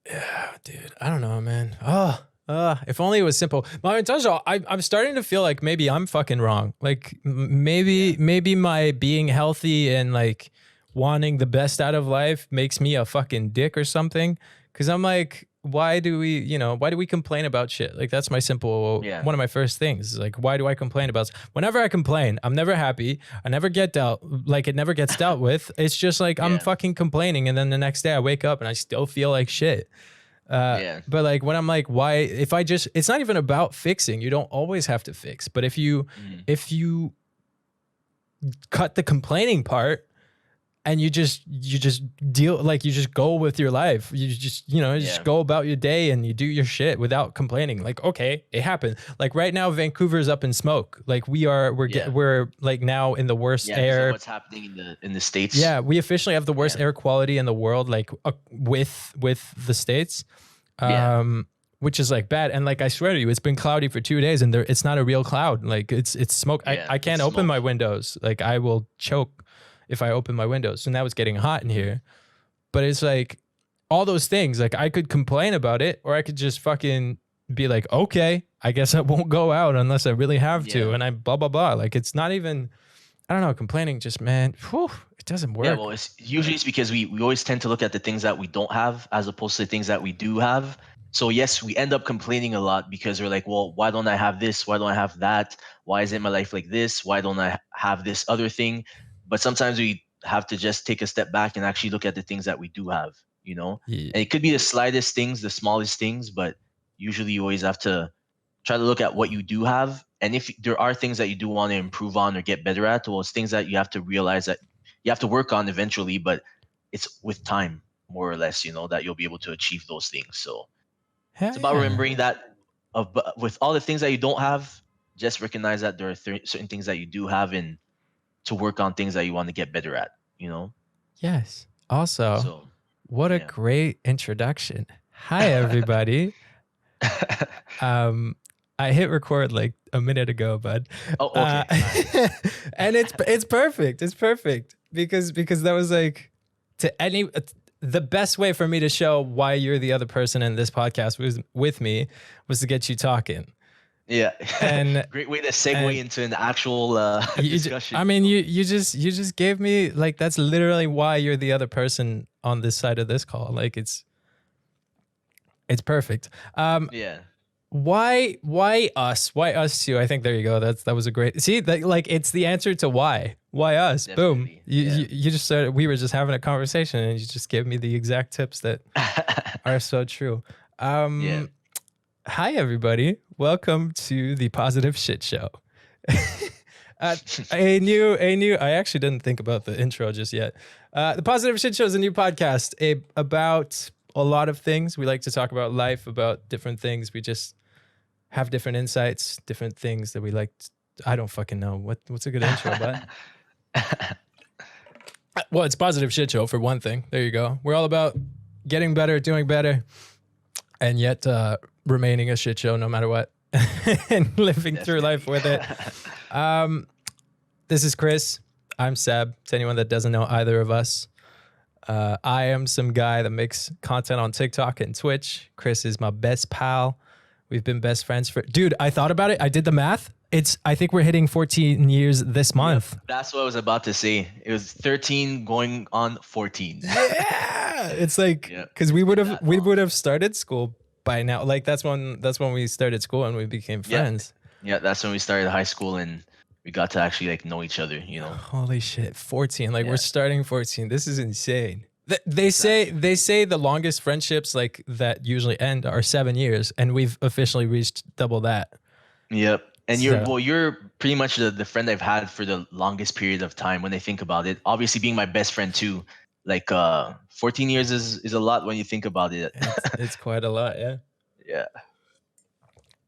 Yeah, dude. I don't know, man. If only it was simple. My intention, I'm starting to feel like maybe I'm fucking wrong. Like maybe my being healthy and like wanting the best out of life makes me a fucking dick or something. Cause I'm like, why do we complain about shit? Like that's my simple, Yeah. one of my first things is like, why do I complain about? Whenever I complain, I'm never happy. I never get dealt, like it never gets dealt with. It's just like, I'm Yeah. fucking complaining. And then the next day I wake up and I still feel like shit. Yeah. But like when I'm like, why, if I just, it's not even about fixing. You don't always have to fix, but if you cut the complaining part and you just deal, like you just go with your life, you just, just go about your day and you do your shit without complaining. Like, okay, it happened. Like right now, Vancouver's up in smoke. Like we're like now in the worst air. What's happening in the States? Yeah, we officially have the worst air quality in the world, like with the States, which is like bad. And like I swear to you, it's been cloudy for 2 days, and it's not a real cloud. Like it's smoke. I can't open my windows. Like I will choke if I open my windows. So now it's getting hot in here, but it's like all those things. Like I could complain about it, or I could just fucking be like, okay, I guess I won't go out unless I really have to, and I blah blah blah. Like it's not even. I don't know, complaining just, man, it doesn't work. Yeah, well, it's because we always tend to look at the things that we don't have as opposed to the things that we do have. So yes, we end up complaining a lot because we're like, well, why don't I have this? Why don't I have that? Why isn't my life like this? Why don't I have this other thing? But sometimes we have to just take a step back and actually look at the things that we do have, And it could be the slightest things, the smallest things, but usually you always have to try to look at what you do have. And if there are things that you do want to improve on or get better at, well, it's things that you have to realize that you have to work on eventually, but it's with time, more or less, that you'll be able to achieve those things. So it's about remembering that with all the things that you don't have, just recognize that there are certain things that you do have and to work on things that you want to get better at, Yes. Also, what a great introduction. Hi, everybody. I hit record like a minute ago, bud. Oh, okay. Nice. And it's perfect. It's perfect because that was like the best way for me to show why you're the other person in this podcast was with me was to get you talking. Yeah. And great way to segue into an actual discussion. I mean, you just gave me like, that's literally why you're the other person on this side of this call. Like it's perfect. Why us? Why us too? I think there you go. That was a great, see that, like, it's the answer to why us. Definitely. Boom. You just started, we were just having a conversation and you just gave me the exact tips that are so true. Hi everybody. Welcome to the Positive Shit Show. I actually didn't think about the intro just yet. The Positive Shit Show is a new podcast about a lot of things. We like to talk about life, about different things. We just have different insights, different things that we like. I don't fucking know. What's a good intro, bud? Well, it's Positive Shit Show for one thing. There you go. We're all about getting better, doing better, and yet remaining a shit show no matter what, and living through life with it. This is Chris. I'm Seb. To anyone that doesn't know either of us, I am some guy that makes content on TikTok and Twitch. Chris is my best pal. We've been best friends dude, I thought about it. I did the math. I think we're hitting 14 years this month. Yeah, that's what I was about to say. It was 13 going on 14. Yeah. It's like, cause we would have started school by now. Like that's when we started school and we became friends. Yeah. That's when we started high school and we got to actually like know each other, Holy shit. 14. Like we're starting 14. This is insane. They say the longest friendships like that usually end are 7 years, and we've officially reached double that. Yep. And you're pretty much the friend I've had for the longest period of time when I think about it. Obviously being my best friend too. Like 14 years is a lot when you think about it. It's quite a lot, yeah. Yeah.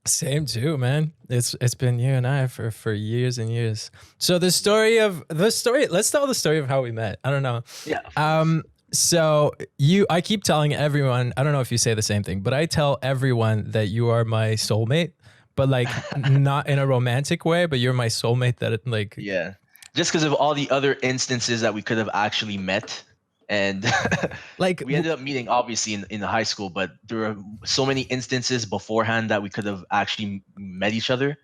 Same too, man. It's been you and I for years and years. So let's tell the story of how we met. I don't know. Yeah. So I keep telling everyone, I don't know if you say the same thing, but I tell everyone that you are my soulmate, but like not in a romantic way, but you're my soulmate that like. Yeah. Just because of all the other instances that we could have actually met And Like, we ended up meeting obviously in high school, but there were so many instances beforehand that we could have actually met each other.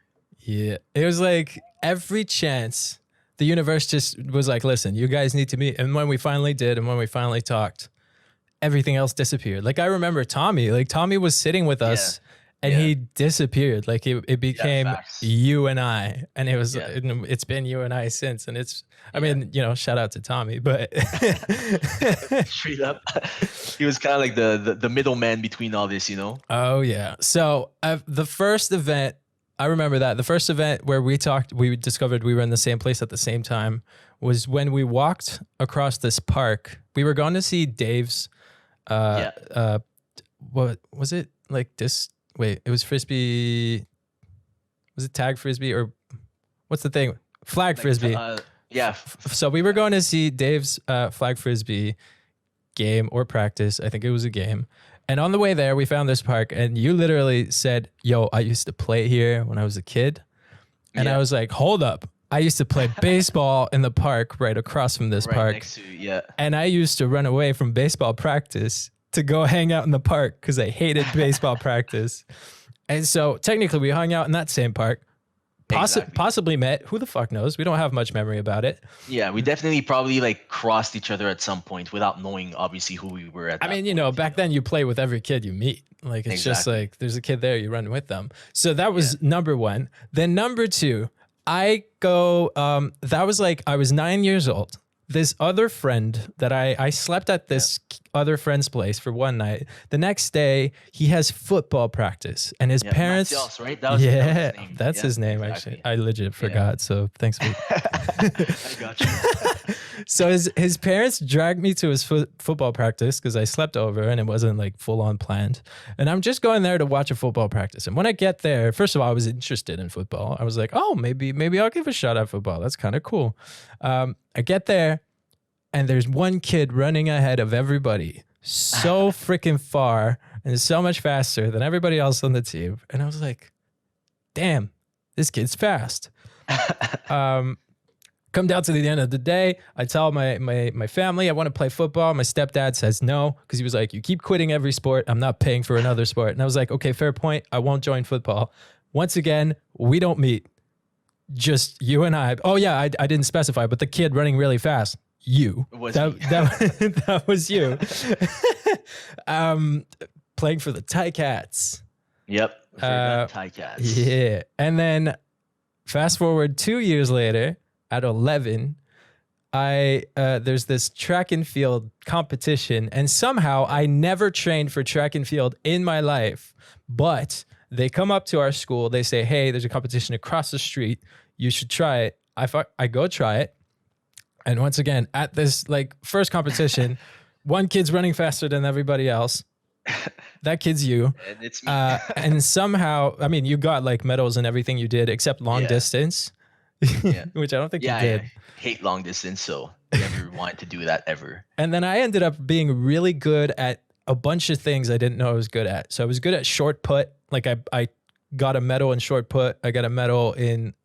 yeah, it was like every chance the universe just was like, listen, you guys need to meet. And when we finally did, and when we finally talked, everything else disappeared. Like I remember Tommy, like Tommy was sitting with us and he disappeared. Like it became you and I, and it was, it's been you and I since. And it's, I mean, you know, shout out to Tommy, but straight up, he was kind of like the middleman between all this, you know? Oh yeah. So the first event, I remember that the first event where we talked, we discovered we were in the same place at the same time was when we walked across this park. We were going to see Dave's, what was it like this? Wait, it was Frisbee. Was it tag Frisbee or what's the thing? Flag Frisbee. So we were going to see Dave's flag Frisbee game or practice. I think it was a game. And on the way there, we found this park, and you literally said, yo, I used to play here when I was a kid. And I was like, hold up. I used to play baseball in the park right across from this park. Next to, and I used to run away from baseball practice to go hang out in the park because I hated baseball practice. And so technically we hung out in that same park. Possibly met. Who the fuck knows? We don't have much memory about it. Yeah, we definitely probably like crossed each other at some point without knowing obviously who we were at. I mean, you know, back then you play with every kid you meet. Like it's just like there's a kid there, you run with them. So that was number one. Then number two, I go. That was like I was 9 years old. This other friend that I slept at this other friend's place for one night. The next day he has football practice and his parents. Matthias, right? That was his name. That's his name actually. I legit forgot. So thanks for. I got you. So his parents dragged me to his football practice because I slept over and it wasn't like full on planned. And I'm just going there to watch a football practice. And when I get there, first of all, I was interested in football. I was like, oh, maybe I'll give a shot at football. That's kind of cool. I get there and there's one kid running ahead of everybody so freaking far and so much faster than everybody else on the team. And I was like, damn, this kid's fast. Come down to the end of the day, I tell my family I want to play football. My stepdad says no because he was like, you keep quitting every sport. I'm not paying for another sport. And I was like, okay, fair point. I won't join football. Once again, we don't meet. Just you and I. Oh yeah, I didn't specify, but the kid running really fast, you. That was you. Playing for the Ticats. Yep. Ticats. Yeah. And then fast forward 2 years later, at 11, there's this track and field competition, and somehow I never trained for track and field in my life, but they come up to our school, they say, hey, there's a competition across the street, you should try it. I go try it, and once again, at this like first competition, one kid's running faster than everybody else. That kid's you. And it's me. And somehow, I mean, you got like medals and everything you did except long distance. Which I don't think you did. I hate long distance, so I never wanted to do that ever. And then I ended up being really good at a bunch of things I didn't know I was good at. So I was good at short put. Like I got a medal in short put. I got a medal in,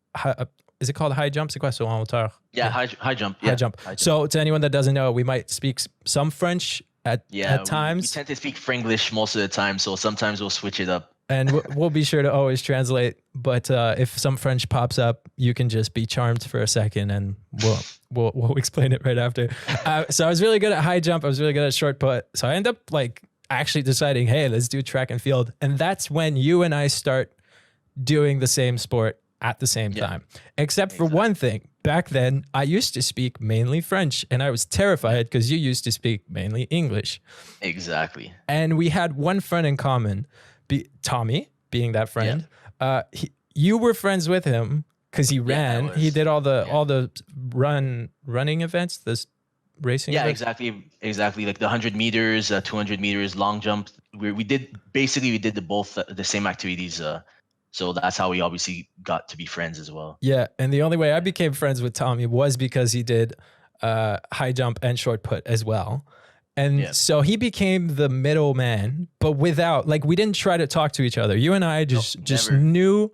is it called high jump? C'est quoi ça en hauteur? Yeah, high jump. High jump. So to anyone that doesn't know, we might speak some French at times. We tend to speak Franglish most of the time, so sometimes we'll switch it up. And we'll be sure to always translate. But if some French pops up, you can just be charmed for a second, and we'll explain it right after. So I was really good at high jump. I was really good at short put. So I end up like actually deciding, hey, let's do track and field. And that's when you and I start doing the same sport at the same time. Except for one thing. Back then, I used to speak mainly French, and I was terrified because you used to speak mainly English. Exactly. And we had one friend in common. Tommy, being that friend, you were friends with him because he ran. He did all the running events, this racing. Yeah, events. exactly. Like the 100 meters, 200 meters, long jump. We did the same activities. So that's how we obviously got to be friends as well. Yeah, and the only way I became friends with Tommy was because he did high jump and short put as well. And so he became the middleman, but without, like, we didn't try to talk to each other. You and I just knew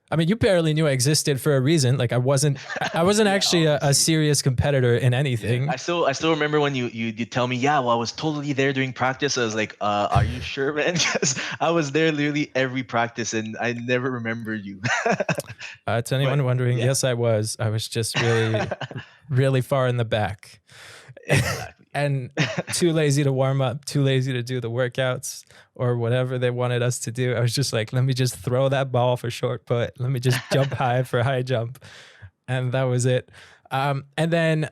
I mean, you barely knew I existed for a reason. Like I wasn't Yeah, actually a obviously. serious competitor in Yeah, anything. I still remember when you tell me, yeah, well, I was totally there during practice. I was like, are you sure, man? Because I was there literally every practice, and I never remembered you. To But anyone wondering, yeah, yes, I was. I was just really, really far in the back. exactly. And too lazy to warm up, too lazy to do the workouts or whatever they wanted us to do. I was just like, let me just throw that ball for short put. Let me just jump high for high jump. And that was it. And then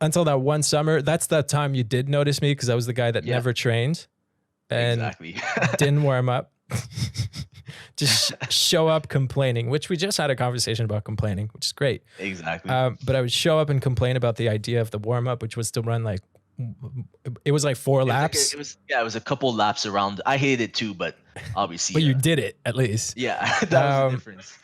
until that one summer, that's the time you did notice me because I was the guy that Yeah, never trained and exactly. didn't warm up. Just show up complaining, which we just had a conversation about complaining, which is great. Exactly. But I would show up and complain about the idea of the warm up, which was to run like, it was like 4 laps, It was a couple laps around. I hated it too, but but obviously, you did it at least. yeah, that was the Um, difference.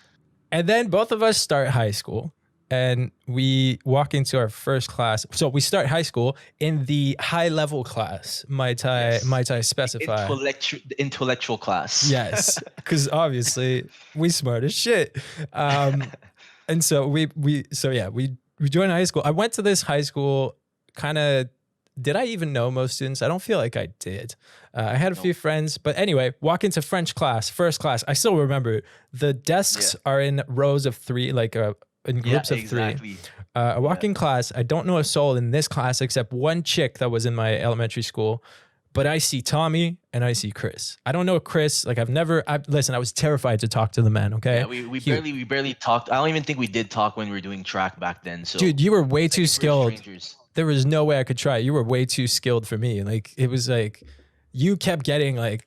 and then both of us start high school and we walk into our first class. So we start high school in the high level class, might Yes, I specify? intellectual class. Yes, because obviously we smart as shit. And so we joined high school. I went to this high school kind of. Did I even know most students? I don't feel like I did. I had a few No. friends, but anyway, walk into French class, first class. I still remember the desks Yeah. are in rows of 3, like in Yeah, groups of 3. exactly. I walk Yeah. in class. I don't know a soul in this class except one chick that was in my elementary school. But I see Tommy and I see Chris. I don't know Chris. Like listen, I was terrified to talk to the man. Okay. Yeah, we barely talked. I don't even think we did talk when we were doing track back then. So Dude, you were way it's like too we were skilled. strangers. There was no way I could try. You were way too skilled for me. Like it was like you kept getting like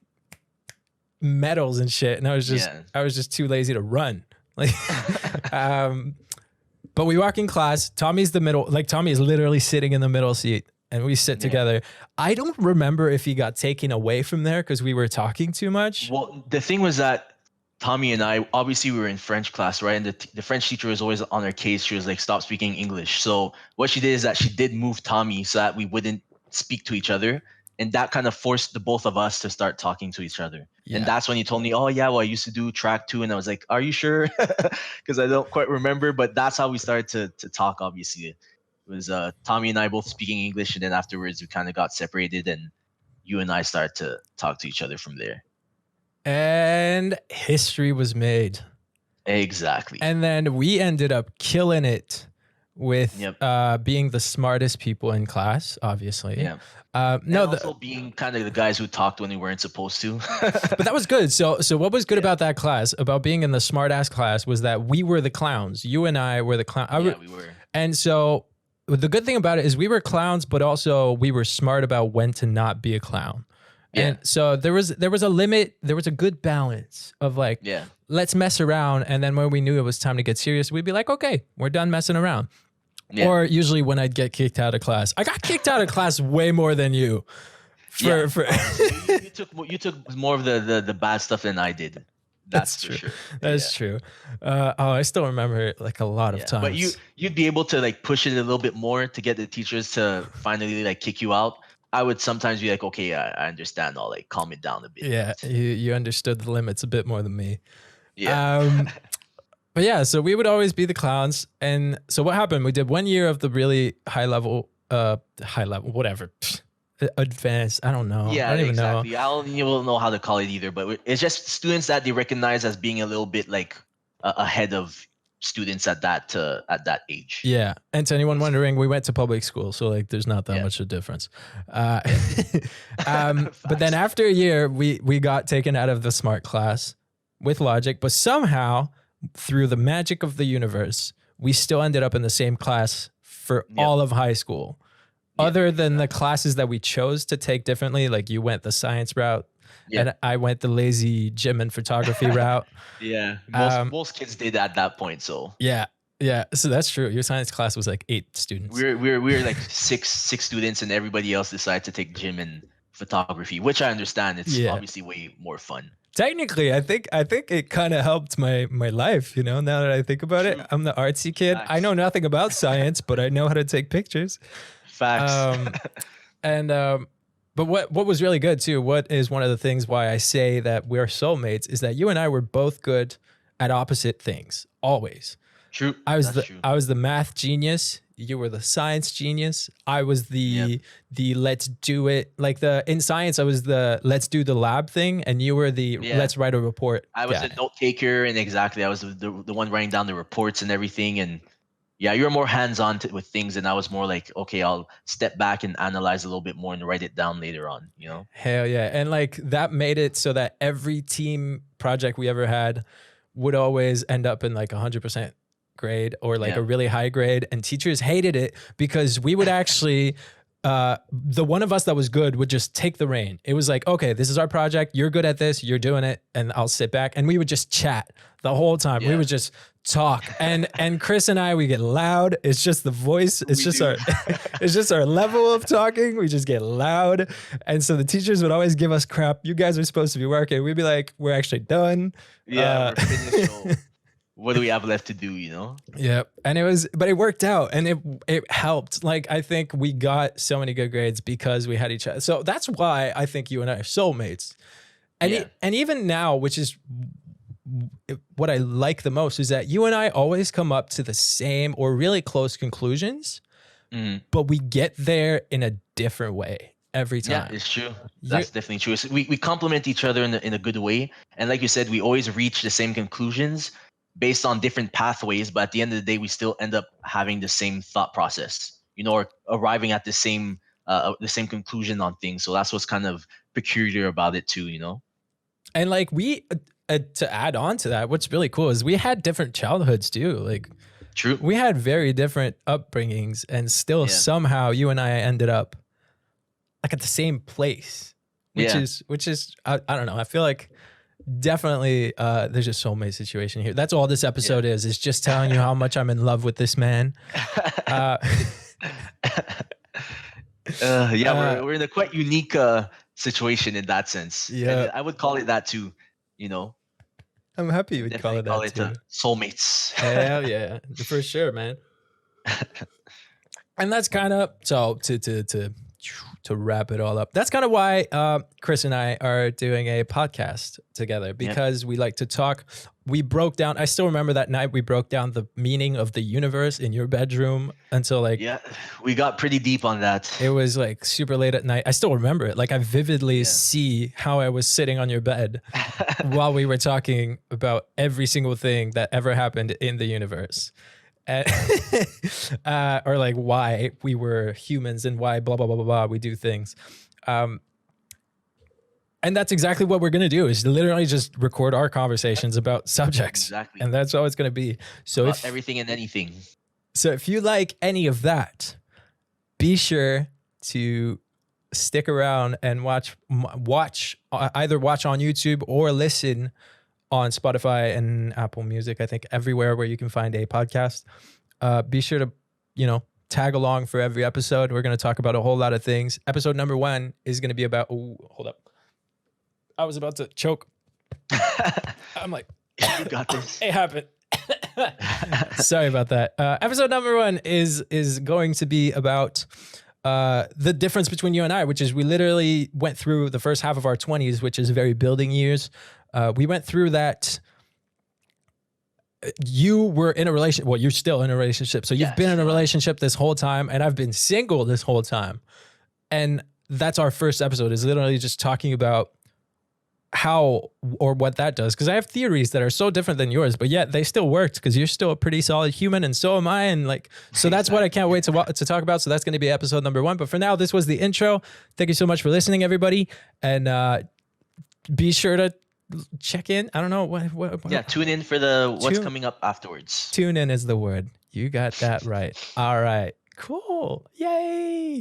medals and shit. And Yeah. I was just too lazy to run. Like but we walk in class. Tommy's the middle, like Tommy is literally sitting in the middle seat and we sit Yeah. together. I don't remember if he got taken away from there because we were talking too much. Well, the thing was that Tommy and I, obviously we were in French class, right? And the French teacher was always on her case. She was like, stop speaking English. So what she did is that she did move Tommy so that we wouldn't speak to each other. And that kind of forced the both of us to start talking to each other. Yeah. And that's when he told me, oh, yeah, well, I used to do track too. And I was like, are you sure? Because I don't quite remember. But that's how we started to talk, obviously. It was Tommy and I both speaking English. And then afterwards, we kind of got separated. And you and I started to talk to each other from there. And history was made. Exactly. And then we ended up killing it with being the smartest people in class, obviously. Yeah. Also being kind of the guys who talked when we weren't supposed to. But that was good. So what was good about that class, about being in the smart ass class, was that we were the clowns. You and I were the clowns. Yeah, we were. And so the good thing about it is we were clowns, but also we were smart about when to not be a clown. Yeah. And so there was a limit, there was a good balance of like, let's mess around. And then when we knew it was time to get serious, we'd be like, okay, we're done messing around. Yeah. Or usually when I'd get kicked out of class. I got kicked out of class way more than you. You took more of the bad stuff than I did. That's true. For sure. That's true. I still remember like a lot of times. But you'd be able to like push it a little bit more to get the teachers to finally like kick you out. I would sometimes be like, okay, I understand. I'll like calm it down a bit. Yeah, you understood the limits a bit more than me. Yeah. But yeah, so we would always be the clowns. And so what happened? We did 1 year of the really high level, whatever, advanced. I don't know. Yeah, I don't even exactly. know. I don't even know how to call it either. But it's just students that they recognize as being a little bit like ahead of students at that age. Yeah. And to anyone wondering, we went to public school, so like there's not that much of a difference. But then after a year, we got taken out of the smart class with logic, but somehow through the magic of the universe, we still ended up in the same class for all of high school. Other than the classes that we chose to take differently, like you went the science route, and I went the lazy gym and photography route. Yeah, most kids did at that point. So yeah, so that's true. Your science class was like 8 students. We were like six students, and everybody else decided to take gym and photography, which I understand. It's obviously way more fun. Technically, I think it kind of helped my life. You know, now that I think about it, I'm the artsy kid. Facts. I know nothing about science, but I know how to take pictures. Facts. But what was really good too, what is one of the things why I say that we're soulmates is that you and I were both good at opposite things always. True. I True. was the math genius. You were the science genius. I was the let's do it. Like in science, I was the let's do the lab thing, and you were the let's write a report. I was a note taker, and I was the one writing down the reports and everything. And yeah, you were more hands on with things, and I was more like, okay, I'll step back and analyze a little bit more and write it down later on. You know? Hell yeah, and like that made it so that every team project we ever had would always end up in like 100% grade or like a really high grade, and teachers hated it because we would actually the one of us that was good would just take the reign. It was like, okay, this is our project, you're good at this, you're doing it, and I'll sit back, and we would just chat the whole time. We would just talk, and Chris and I, we get loud. It's just the voice, it's just our it's just our level of talking. We just get loud, and so the teachers would always give us crap. You guys are supposed to be working. We'd be like, we're actually done. We're finished. So what do we have left to do, you know? Yeah. And but it worked out, and it helped. Like, I think we got so many good grades because we had each other. So that's why I think you and I are soulmates. And and even now, which is what I like the most, is that you and I always come up to the same or really close conclusions, but we get there in a different way every time. Yeah, it's true. That's definitely true. So we complement each other in a good way. And like you said, we always reach the same conclusions based on different pathways, but at the end of the day, we still end up having the same thought process, you know, or arriving at the same conclusion on things. So that's what's kind of peculiar about it too, you know? And like to add on to that, what's really cool is we had different childhoods too. Like, true, we had very different upbringings, and still somehow you and I ended up like at the same place, which is I don't know. I feel like definitely there's a soulmate situation here. That's all this episode is just telling you how much I'm in love with this man. We're in a quite unique situation in that sense. Yeah, I would call it that too, you know. I'm happy you would call it that too. Soulmates. Hell yeah, for sure, man. And that's kind of so to wrap it all up. That's kind of why Chris and I are doing a podcast together, because we like to talk. We broke down, I still remember that night we broke down the meaning of the universe in your bedroom until like... Yeah, we got pretty deep on that. It was like super late at night. I still remember it. Like, I vividly see how I was sitting on your bed while we were talking about every single thing that ever happened in the universe. Or like why we were humans and why blah blah blah blah blah we do things, and that's exactly what we're gonna do, is literally just record our conversations about subjects, and that's all it's gonna be. So about everything and anything. So if you like any of that, be sure to stick around and either watch on YouTube or listen on Spotify and Apple Music. I think everywhere where you can find a podcast. Be sure to, tag along for every episode. We're going to talk about a whole lot of things. Episode number 1 is going to be about... Oh, hold up. I was about to choke. I'm like... You got this. It happened. Sorry about that. Episode number 1 is going to be about the difference between you and I, which is we literally went through the first half of our 20s, which is very building years. We went through that. You were in a relationship. Well, you're still in a relationship. So you've been in a relationship this whole time, and I've been single this whole time. And that's our first episode, is literally just talking about how or what that does. Because I have theories that are so different than yours, but yet they still worked, because you're still a pretty solid human, and so am I. And like, so that's what I can't wait to talk about. So that's going to be episode number 1. But for now, this was the intro. Thank you so much for listening, everybody. And be sure to check in. I don't know what. Yeah, tune in for what's coming up afterwards. Tune in is the word. You got that right. All right. Cool. Yay.